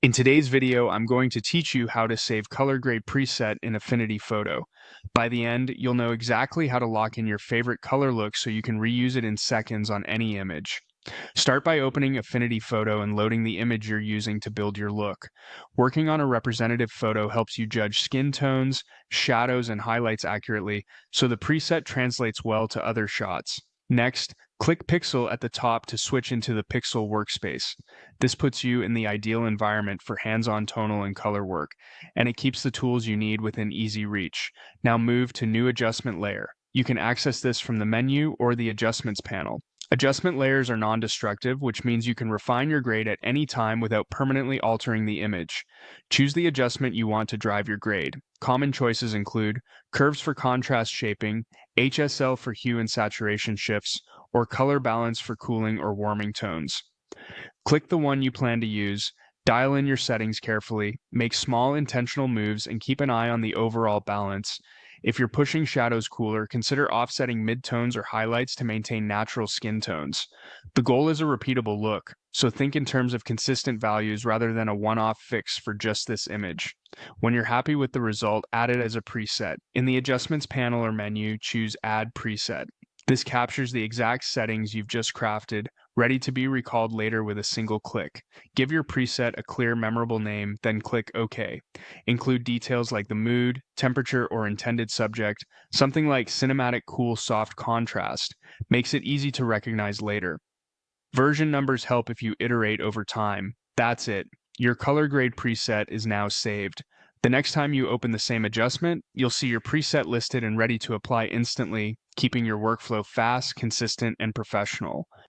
In today's video, I'm going to teach you how to save Colourgrade preset in Affinity Photo. By the end, you'll know exactly how to lock in your favorite color look so you can reuse it in seconds on any image. Start by opening Affinity Photo and loading the image you're using to build your look. Working on a representative photo helps you judge skin tones, shadows, and highlights accurately, so the preset translates well to other shots. Next, click Pixel at the top to switch into the Pixel workspace. This puts you in the ideal environment for hands-on tonal and color work, and it keeps the tools you need within easy reach. Now move to New Adjustment Layer. You can access this from the menu or the Adjustments panel. Adjustment layers are non-destructive, which means you can refine your grade at any time without permanently altering the image. Choose the adjustment you want to drive your grade. Common choices include curves for contrast shaping, HSL for hue and saturation shifts, or color balance for cooling or warming tones. Click the one you plan to use, dial in your settings carefully, make small intentional moves, and keep an eye on the overall balance. If you're pushing shadows cooler, consider offsetting midtones or highlights to maintain natural skin tones. The goal is a repeatable look, so think in terms of consistent values rather than a one-off fix for just this image. When you're happy with the result, add it as a preset. In the Adjustments panel or menu, choose Add Preset. This captures the exact settings you've just crafted, ready to be recalled later with a single click. Give your preset a clear, memorable name, then click OK. Include details like the mood, temperature, or intended subject. Something like cinematic cool soft contrast makes it easy to recognize later. Version numbers help if you iterate over time. That's it. Your color grade preset is now saved. The next time you open the same adjustment, you'll see your preset listed and ready to apply instantly, keeping your workflow fast, consistent, and professional.